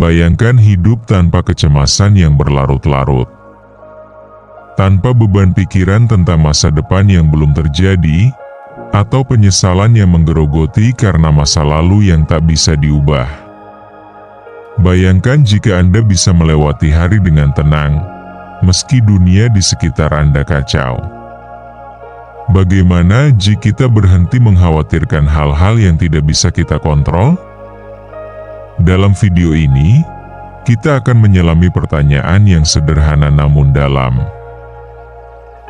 Bayangkan hidup tanpa kecemasan yang berlarut-larut. Tanpa beban pikiran tentang masa depan yang belum terjadi, atau penyesalan yang menggerogoti karena masa lalu yang tak bisa diubah. Bayangkan jika Anda bisa melewati hari dengan tenang, meski dunia di sekitar Anda kacau. Bagaimana jika kita berhenti mengkhawatirkan hal-hal yang tidak bisa kita kontrol? Dalam video ini, kita akan menyelami pertanyaan yang sederhana namun dalam.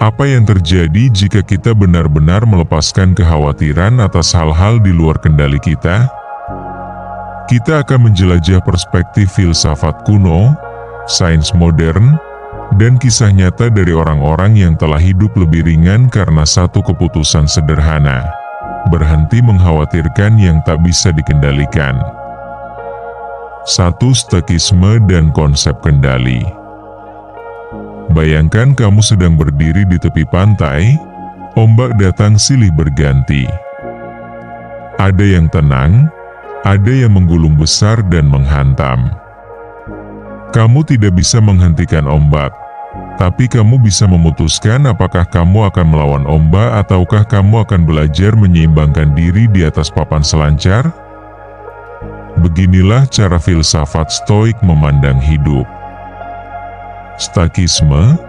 Apa yang terjadi jika kita benar-benar melepaskan kekhawatiran atas hal-hal di luar kendali kita? Kita akan menjelajah perspektif filsafat kuno, sains modern, dan kisah nyata dari orang-orang yang telah hidup lebih ringan karena satu keputusan sederhana: berhenti mengkhawatirkan yang tak bisa dikendalikan. 1. Stoikisme dan konsep kendali. Bayangkan kamu sedang berdiri di tepi pantai, ombak datang silih berganti. Ada yang tenang, ada yang menggulung besar dan menghantam. Kamu tidak bisa menghentikan ombak, tapi kamu bisa memutuskan apakah kamu akan melawan ombak ataukah kamu akan belajar menyeimbangkan diri di atas papan selancar. Beginilah cara filsafat Stoik memandang hidup. Stoikisme,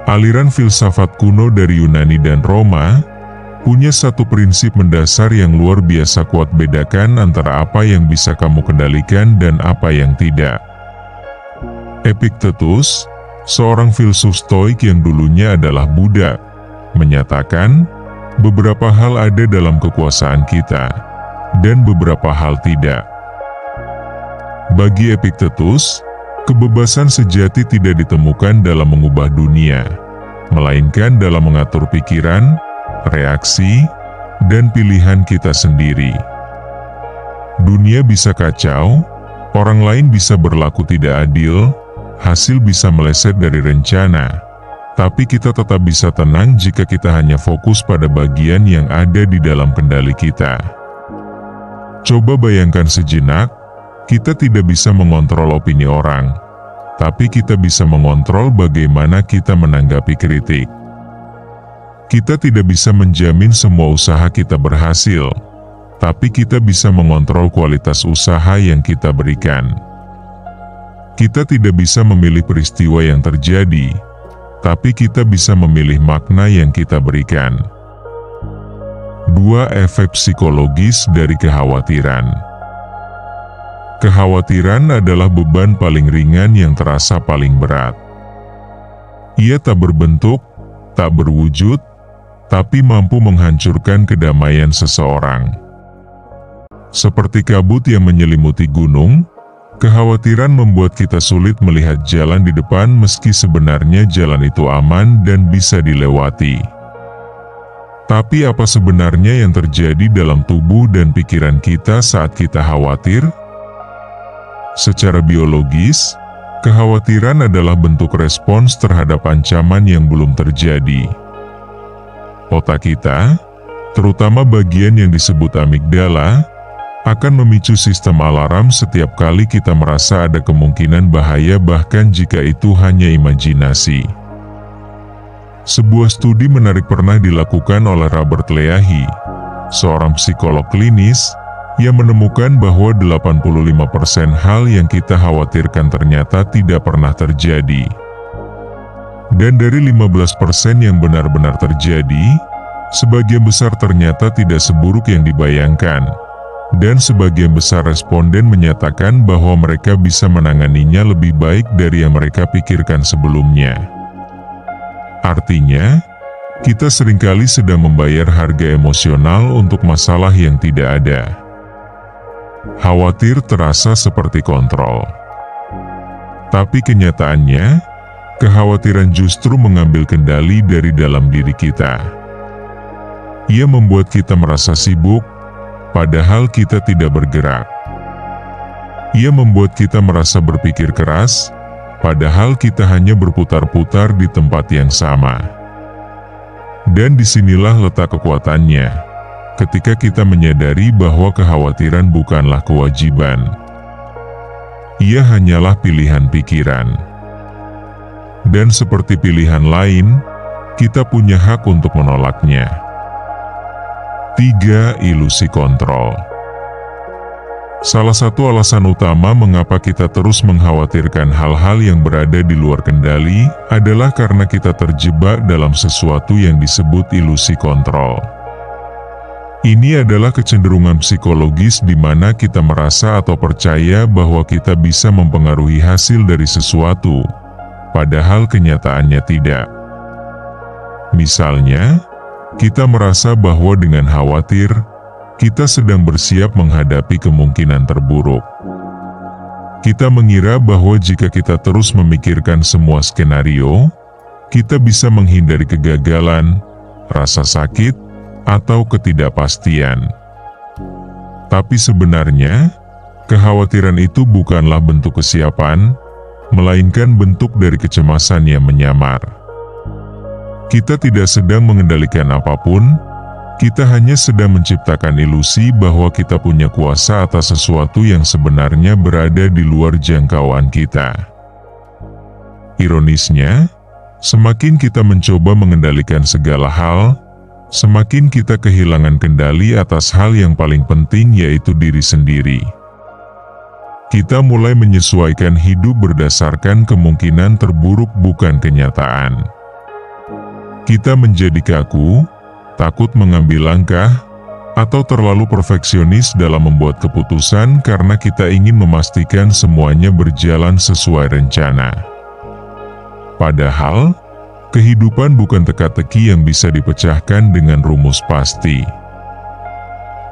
aliran filsafat kuno dari Yunani dan Roma, punya satu prinsip mendasar yang luar biasa kuat: bedakan antara apa yang bisa kamu kendalikan dan apa yang tidak. Epictetus, seorang filsuf Stoik yang dulunya adalah Buddha, menyatakan, beberapa hal ada dalam kekuasaan kita, dan beberapa hal tidak. Bagi Epictetus, kebebasan sejati tidak ditemukan dalam mengubah dunia, melainkan dalam mengatur pikiran, reaksi, dan pilihan kita sendiri. Dunia bisa kacau, orang lain bisa berlaku tidak adil, hasil bisa meleset dari rencana, tapi kita tetap bisa tenang jika kita hanya fokus pada bagian yang ada di dalam kendali kita. Coba bayangkan sejenak, kita tidak bisa mengontrol opini orang, tapi kita bisa mengontrol bagaimana kita menanggapi kritik. Kita tidak bisa menjamin semua usaha kita berhasil, tapi kita bisa mengontrol kualitas usaha yang kita berikan. Kita tidak bisa memilih peristiwa yang terjadi, tapi kita bisa memilih makna yang kita berikan. 2. Efek psikologis dari kekhawatiran. Kekhawatiran adalah beban paling ringan yang terasa paling berat. Ia tak berbentuk, tak berwujud, tapi mampu menghancurkan kedamaian seseorang. Seperti kabut yang menyelimuti gunung, kekhawatiran membuat kita sulit melihat jalan di depan meski sebenarnya jalan itu aman dan bisa dilewati. Tapi apa sebenarnya yang terjadi dalam tubuh dan pikiran kita saat kita khawatir? Secara biologis, kekhawatiran adalah bentuk respons terhadap ancaman yang belum terjadi. Otak kita, terutama bagian yang disebut amigdala, akan memicu sistem alarm setiap kali kita merasa ada kemungkinan bahaya, bahkan jika itu hanya imajinasi. Sebuah studi menarik pernah dilakukan oleh Robert Leahy, seorang psikolog klinis, yang menemukan bahwa 85% hal yang kita khawatirkan ternyata tidak pernah terjadi. Dan dari 15% yang benar-benar terjadi, sebagian besar ternyata tidak seburuk yang dibayangkan. Dan sebagian besar responden menyatakan bahwa mereka bisa menanganinya lebih baik dari yang mereka pikirkan sebelumnya. Artinya, kita seringkali sedang membayar harga emosional untuk masalah yang tidak ada. Khawatir terasa seperti kontrol. Tapi kenyataannya, kekhawatiran justru mengambil kendali dari dalam diri kita. Ia membuat kita merasa sibuk, padahal kita tidak bergerak. Ia membuat kita merasa berpikir keras, padahal kita hanya berputar-putar di tempat yang sama. Dan disinilah letak kekuatannya. Ketika kita menyadari bahwa kekhawatiran bukanlah kewajiban. ia hanyalah pilihan pikiran. Dan seperti pilihan lain, kita punya hak untuk menolaknya. 3. Ilusi kontrol. Salah satu alasan utama mengapa kita terus mengkhawatirkan hal-hal yang berada di luar kendali adalah karena kita terjebak dalam sesuatu yang disebut ilusi kontrol. Ini adalah kecenderungan psikologis di mana kita merasa atau percaya bahwa kita bisa mempengaruhi hasil dari sesuatu, padahal kenyataannya tidak. Misalnya, kita merasa bahwa dengan khawatir, kita sedang bersiap menghadapi kemungkinan terburuk. Kita mengira bahwa jika kita terus memikirkan semua skenario, kita bisa menghindari kegagalan, rasa sakit, atau ketidakpastian. Tapi sebenarnya, kekhawatiran itu bukanlah bentuk kesiapan, melainkan bentuk dari kecemasan yang menyamar. Kita tidak sedang mengendalikan apapun, kita hanya sedang menciptakan ilusi bahwa kita punya kuasa atas sesuatu yang sebenarnya berada di luar jangkauan kita. Ironisnya, semakin kita mencoba mengendalikan segala hal, semakin kita kehilangan kendali atas hal yang paling penting, yaitu diri sendiri. Kita mulai menyesuaikan hidup berdasarkan kemungkinan terburuk, bukan kenyataan. Kita menjadi kaku, takut mengambil langkah, atau terlalu perfeksionis dalam membuat keputusan karena kita ingin memastikan semuanya berjalan sesuai rencana. Padahal, kehidupan bukan teka-teki yang bisa dipecahkan dengan rumus pasti.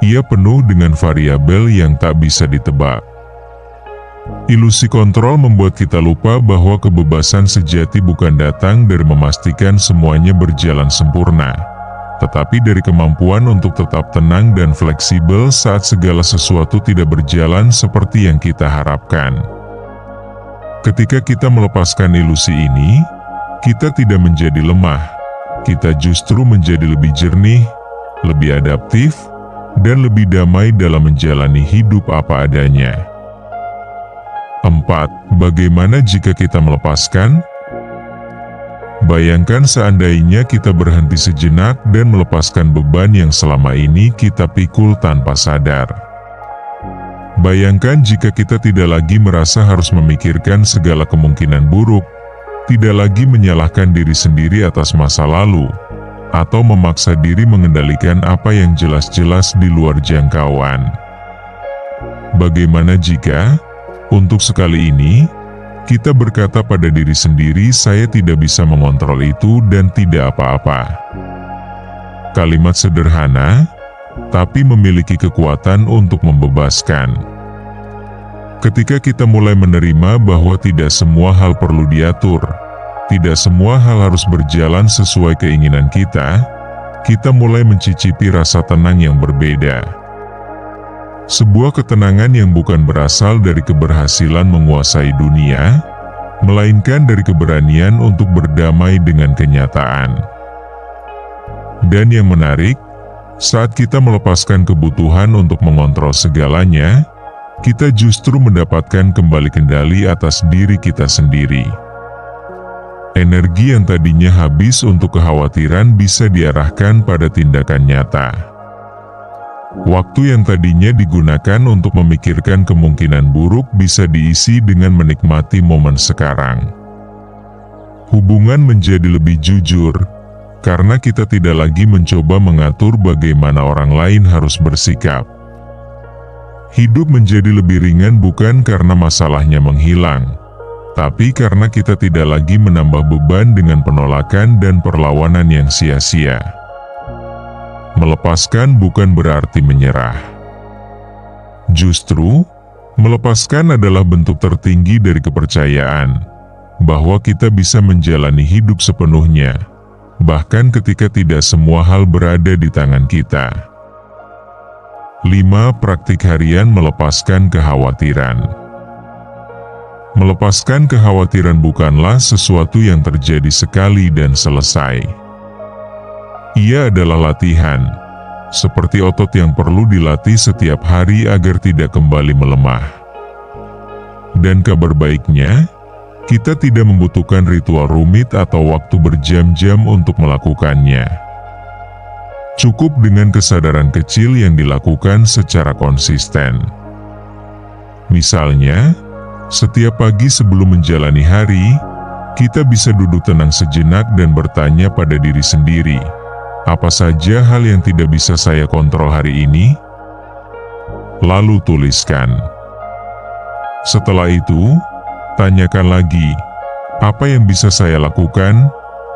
Ia penuh dengan variabel yang tak bisa ditebak. Ilusi kontrol membuat kita lupa bahwa kebebasan sejati bukan datang dari memastikan semuanya berjalan sempurna, tetapi dari kemampuan untuk tetap tenang dan fleksibel saat segala sesuatu tidak berjalan seperti yang kita harapkan. Ketika kita melepaskan ilusi ini, kita tidak menjadi lemah, kita justru menjadi lebih jernih, lebih adaptif, dan lebih damai dalam menjalani hidup apa adanya. 4. Bagaimana jika kita melepaskan? Bayangkan seandainya kita berhenti sejenak dan melepaskan beban yang selama ini kita pikul tanpa sadar. Bayangkan jika kita tidak lagi merasa harus memikirkan segala kemungkinan buruk, tidak lagi menyalahkan diri sendiri atas masa lalu, atau memaksa diri mengendalikan apa yang jelas-jelas di luar jangkauan. Bagaimana jika, untuk sekali ini, kita berkata pada diri sendiri, "Saya tidak bisa mengontrol itu dan tidak apa-apa." Kalimat sederhana, tapi memiliki kekuatan untuk membebaskan. Ketika kita mulai menerima bahwa tidak semua hal perlu diatur, tidak semua hal harus berjalan sesuai keinginan kita mulai mencicipi rasa tenang yang berbeda. Sebuah ketenangan yang bukan berasal dari keberhasilan menguasai dunia, melainkan dari keberanian untuk berdamai dengan kenyataan. Dan yang menarik, saat kita melepaskan kebutuhan untuk mengontrol segalanya, kita justru mendapatkan kembali kendali atas diri kita sendiri. Energi yang tadinya habis untuk kekhawatiran bisa diarahkan pada tindakan nyata. Waktu yang tadinya digunakan untuk memikirkan kemungkinan buruk bisa diisi dengan menikmati momen sekarang. Hubungan menjadi lebih jujur, karena kita tidak lagi mencoba mengatur bagaimana orang lain harus bersikap. Hidup menjadi lebih ringan bukan karena masalahnya menghilang, tapi karena kita tidak lagi menambah beban dengan penolakan dan perlawanan yang sia-sia. Melepaskan bukan berarti menyerah. Justru, melepaskan adalah bentuk tertinggi dari kepercayaan bahwa kita bisa menjalani hidup sepenuhnya, bahkan ketika tidak semua hal berada di tangan kita. 5. Praktik harian melepaskan kekhawatiran. Melepaskan kekhawatiran bukanlah sesuatu yang terjadi sekali dan selesai. Ia adalah latihan, seperti otot yang perlu dilatih setiap hari agar tidak kembali melemah. Dan kabar baiknya, kita tidak membutuhkan ritual rumit atau waktu berjam-jam untuk melakukannya. Cukup dengan kesadaran kecil yang dilakukan secara konsisten. Misalnya, setiap pagi sebelum menjalani hari, kita bisa duduk tenang sejenak dan bertanya pada diri sendiri, apa saja hal yang tidak bisa saya kontrol hari ini? Lalu tuliskan. Setelah itu, tanyakan lagi, apa yang bisa saya lakukan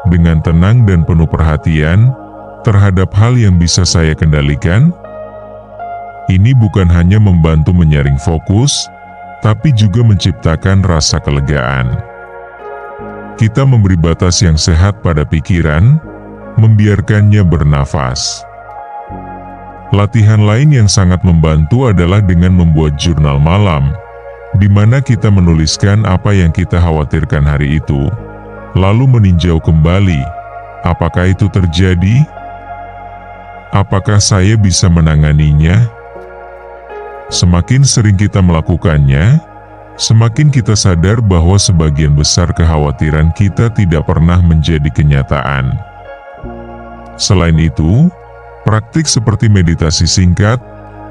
dengan tenang dan penuh perhatian terhadap hal yang bisa saya kendalikan? Ini bukan hanya membantu menyaring fokus, tapi juga menciptakan rasa kelegaan. Kita memberi batas yang sehat pada pikiran, membiarkannya bernafas. Latihan lain yang sangat membantu adalah dengan membuat jurnal malam, di mana kita menuliskan apa yang kita khawatirkan hari itu, lalu meninjau kembali, apakah itu terjadi? Apakah saya bisa menanganinya? Semakin sering kita melakukannya, semakin kita sadar bahwa sebagian besar kekhawatiran kita tidak pernah menjadi kenyataan. Selain itu, praktik seperti meditasi singkat,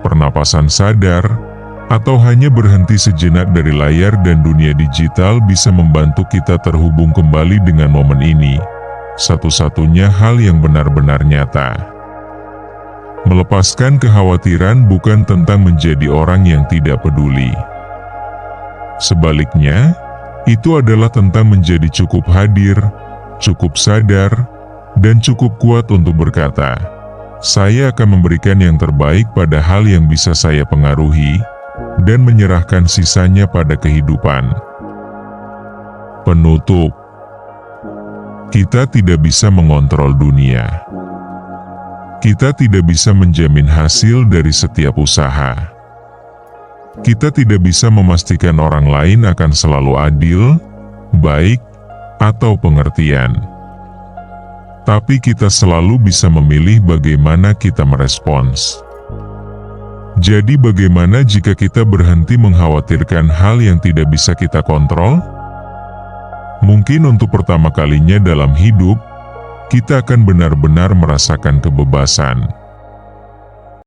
pernapasan sadar, atau hanya berhenti sejenak dari layar dan dunia digital bisa membantu kita terhubung kembali dengan momen ini. Satu-satunya hal yang benar-benar nyata. Melepaskan kekhawatiran bukan tentang menjadi orang yang tidak peduli. Sebaliknya, itu adalah tentang menjadi cukup hadir, cukup sadar, dan cukup kuat untuk berkata, saya akan memberikan yang terbaik pada hal yang bisa saya pengaruhi, dan menyerahkan sisanya pada kehidupan. Penutup. Kita tidak bisa mengontrol dunia. Kita tidak bisa menjamin hasil dari setiap usaha. Kita tidak bisa memastikan orang lain akan selalu adil, baik, atau pengertian. Tapi kita selalu bisa memilih bagaimana kita merespons. Jadi bagaimana jika kita berhenti mengkhawatirkan hal yang tidak bisa kita kontrol? Mungkin untuk pertama kalinya dalam hidup, kita akan benar-benar merasakan kebebasan.